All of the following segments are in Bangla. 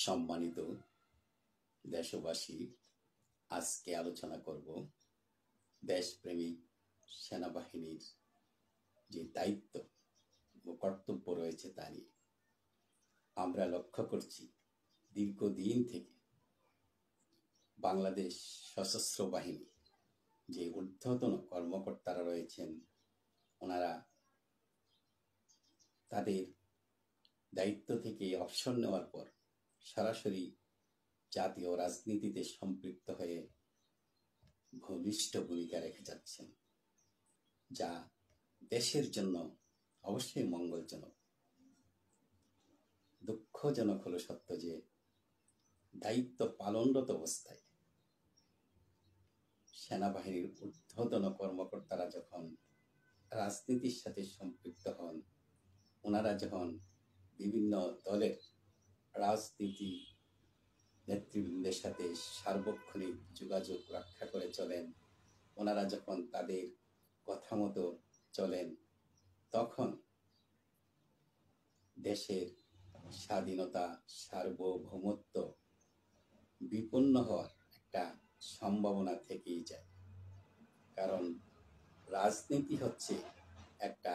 সম্মানিত দেশবাসী, আজকে আলোচনা করব দেশপ্রেমিক সেনাবাহিনীর যে দায়িত্ব ও কর্তব্য রয়েছে তা নিয়ে। আমরা লক্ষ্য করছি দীর্ঘদিন থেকে বাংলাদেশ সশস্ত্র বাহিনী যে ঊর্ধ্বতন কর্মকর্তারা রয়েছেন, ওনারা তাদের দায়িত্ব থেকে অবসর নেওয়ার পর সরাসরি জাতীয় রাজনীতিতে সম্পৃক্ত হয়ে বলিষ্ঠ ভূমিকা রেখে যাচ্ছেন, যা দেশের জন্য অবশ্যই মঙ্গলজনক। দুঃখজনক হলো সত্য যে দায়িত্ব পালনরত অবস্থায় সেনাবাহিনীর ঊর্ধ্বতন কর্মকর্তারা যখন রাজনীতির সাথে সম্পৃক্ত হন, ওনারা যখন বিভিন্ন দলের রাজনীতি নেতৃবৃন্দের সাথে সার্বক্ষণিক যোগাযোগ রক্ষা করে চলেন, ওনারা যখন তাদের কথা মতো চলেন, তখন দেশের স্বাধীনতা সার্বভৌমত্ব বিপন্ন হওয়ার একটা সম্ভাবনা থেকেই যায়। কারণ রাজনীতি হচ্ছে একটা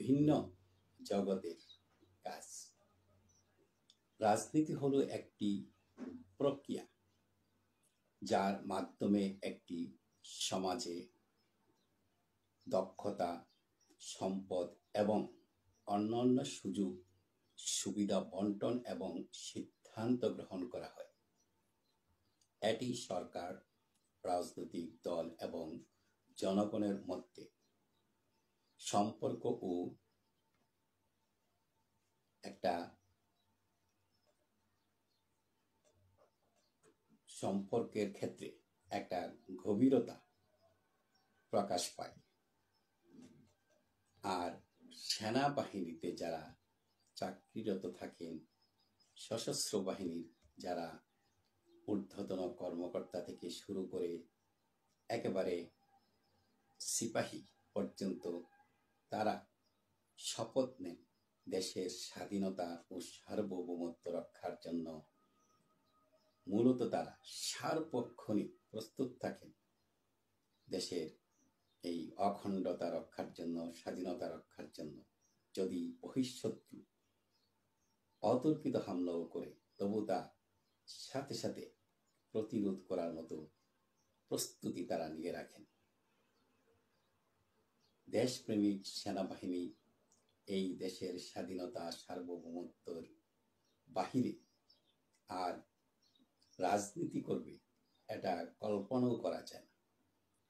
ভিন্ন জগতের কাজ। রাজনীতি হলো একটি প্রক্রিয়া, যার মাধ্যমে একটি সমাজে দক্ষতা, সম্পদ এবং অন্যান্য সুযোগ সুবিধা বন্টন এবং সিদ্ধান্ত গ্রহণ করা হয়। এটি সরকার, রাজনৈতিক দল এবং জনগণের মধ্যে সম্পর্ক ও একটা সম্পর্কের ক্ষেত্রে একটা গভীরতা প্রকাশ পায়। আর সেনাবাহিনীতে যারা চাকরিরত থাকেন, সশস্ত্র বাহিনীর যারা ঊর্ধ্বতন কর্মকর্তা থেকে শুরু করে একেবারে সিপাহী পর্যন্ত, তারা শপথ নেন দেশের স্বাধীনতা ও সার্বভৌমত্ব রক্ষার জন্য। মূলত তারা সার্বক্ষণিক প্রস্তুত থাকেন দেশের এই অখণ্ডতা রক্ষার জন্য, স্বাধীনতা রক্ষার জন্য। যদি বহিঃশত্রু অতর্কিত হামলাও করে, তবু তা সাথে সাথে প্রতিরোধ করার মতো প্রস্তুতি তারা নিয়ে রাখেন। দেশপ্রেমিক সেনাবাহিনী এই দেশের স্বাধীনতা সার্বভৌমত্বের বাহিরে আর রাজনীতি করবে, এটা কল্পনাও করা যায় না।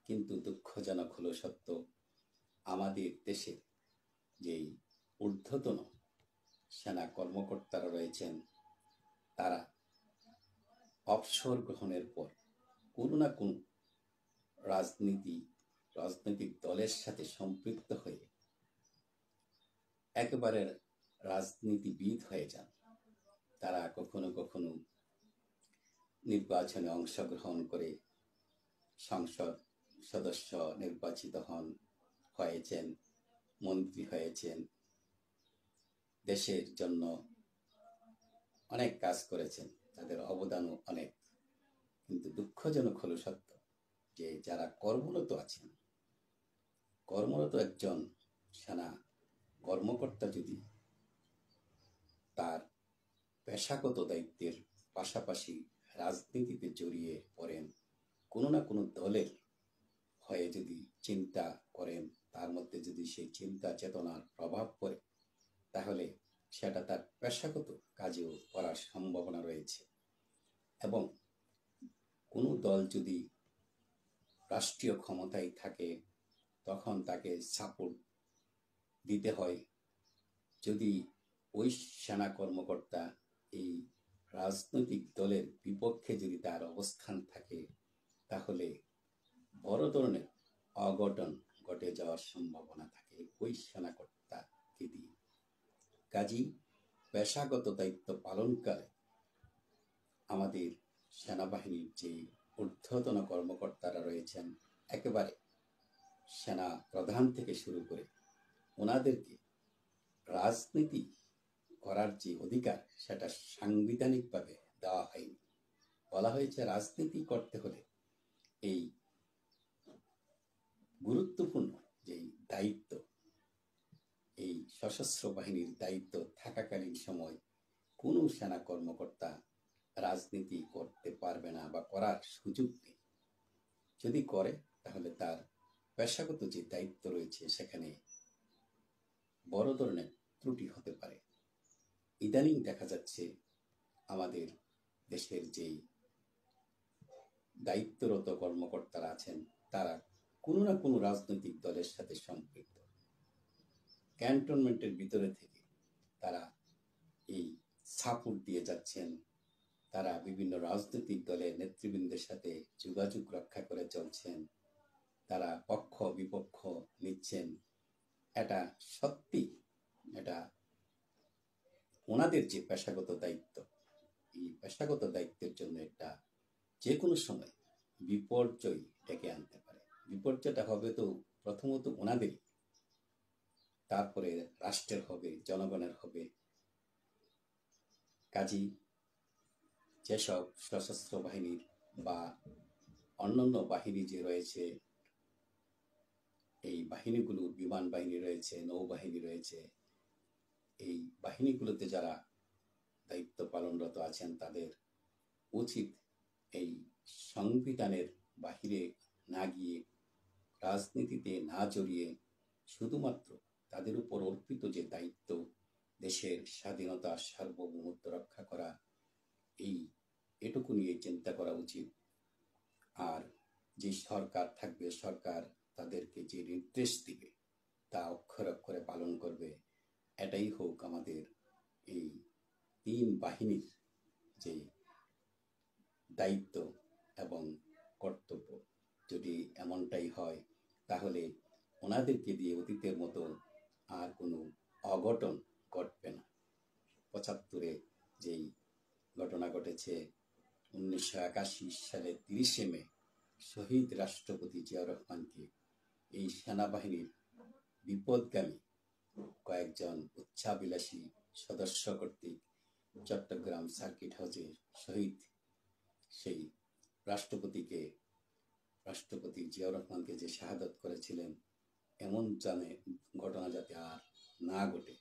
কিন্তু দুঃখজনক হলো সত্য, আমাদের দেশে যেই ঊর্ধ্বতন সেনা কর্মকর্তারা রয়েছেন, তারা অবসর গ্রহণের পর কোনো না কোনো রাজনৈতিক দলের সাথে সম্পৃক্ত হয়ে একেবারে রাজনীতিবিদ হয়ে যান। তারা কখনো কখনো নির্বাচনে অংশগ্রহণ করে সংসদ সদস্য নির্বাচিত হয়েছেন, মন্ত্রী হয়েছেন, দেশের জন্য অনেক কাজ করেছেন, তাদের অবদানও অনেক। কিন্তু দুঃখজনক হলো সত্য যে যারা কর্মরত আছেন, কর্মরত একজন সেনা কর্মকর্তা যদি তার পেশাগত দায়িত্বের পাশাপাশি রাজনীতিতে জড়িয়ে পড়েন, কোনো না কোনো দলের হয়ে যদি চিন্তা করেন, তার মধ্যে যদি সেই চিন্তা চেতনার প্রভাব পড়ে, তাহলে সেটা তার পেশাগত কাজেও করার সম্ভাবনা রয়েছে। এবং কোনো দল যদি রাষ্ট্রীয় ক্ষমতায় থাকে, তখন তাকে সাপোর্ট দিতে হয়। যদি ওই সেনা কর্মকর্তা এই রাজনৈতিক দলের বিপক্ষে যদি তার অবস্থান থাকে, তাহলে বড় ধরনের অঘটন ঘটে যাওয়ার সম্ভাবনা থাকে ওই সেনাকর্তাকে দিয়ে। কাজী পেশাগত দায়িত্ব পালনকালে আমাদের সেনাবাহিনীর যে ঊর্ধ্বতন কর্মকর্তারা রয়েছেন, একেবারে সেনা প্রধান থেকে শুরু করে ওনাদেরকে রাজনীতি করার যে অধিকার সেটা সাংবিধানিকভাবে দেওয়া হয়নি। বলা হয়েছে রাজনীতি করতে হলে এই গুরুত্বপূর্ণ যেই দায়িত্ব, এই সশস্ত্র বাহিনীর দায়িত্ব থাকাকালীন সময় কোনো সেনা কর্মকর্তা রাজনীতি করতে পারবে না বা করার সুযোগ নেই। যদি করে তাহলে তার পেশাগত যে দায়িত্ব রয়েছে সেখানে বড় ধরনের ত্রুটি হতে পারে। ইদানিং দেখা যাচ্ছে আমাদের দেশের যেই দায়িত্বরত কর্মকর্তারা আছেন তারা কোনো না কোনো রাজনৈতিক দলের সাথে সম্পৃক্ত। ক্যান্টনমেন্টের ভিতরে থেকে তারা এই সাপোর্ট দিয়ে যাচ্ছেন, তারা বিভিন্ন রাজনৈতিক দলের নেতৃবৃন্দের সাথে যোগাযোগ রক্ষা করে চলছেন, তারা পক্ষ বিপক্ষ নিচ্ছেন। এটা সত্যি, এটা ওনাদের যে পেশাগত দায়িত্ব, এই পেশাগত দায়িত্বের জন্য একটা যে কোনো সময় বিপর্যয় ডেকে আনতে পারে। বিপর্যয়টা হবে তো প্রথমত ওনাদেরই, তারপরে রাষ্ট্রের হবে, জনগণের হবে। কাজী যেসব সশস্ত্র বাহিনীর বা অন্যান্য বাহিনী যে রয়েছে, এই বাহিনীগুলো, বিমান বাহিনী রয়েছে, নৌবাহিনী রয়েছে, এই বাহিনীগুলোতে যারা দায়িত্ব পালনরত আছেন তাদের উচিত এই সংবিধানের বাহিরে না গিয়ে, রাজনীতিতে না জড়িয়ে, শুধুমাত্র তাদের উপর অর্পিত যে দায়িত্ব, দেশের স্বাধীনতা সার্বভৌমত্ব রক্ষা করা, এটুকু নিয়ে চিন্তা করা উচিত। আর যে সরকার থাকবে, সরকার তাদেরকে যে নির্দেশ দিবে তা অক্ষরে অক্ষরে পালন করবে। এটাই হোক আমাদের এই তিন বাহিনীর যে দায়িত্ব এবং কর্তব্য। যদি এমনটাই হয় তাহলে ওনাদেরকে দিয়ে অতীতের মতো আর কোনো অঘটন ঘটবে না। ৭৫ যেই ঘটনা ঘটেছে, ১৯৮১ সালের ৩০শে মে শহীদ রাষ্ট্রপতি জিয়াউর রহমানকে এই সেনাবাহিনীর বিপদগামী কয়েকজন উচ্চাভিলাষী সদস্য কর্তৃক চট্টগ্রাম সার্কিট হাউসে শহীদ সেই রাষ্ট্রপতি জিয়াউর রহমানকে যে শাহাদত করেছিলেন, এমন ঘটনা যাতে আর না ঘটে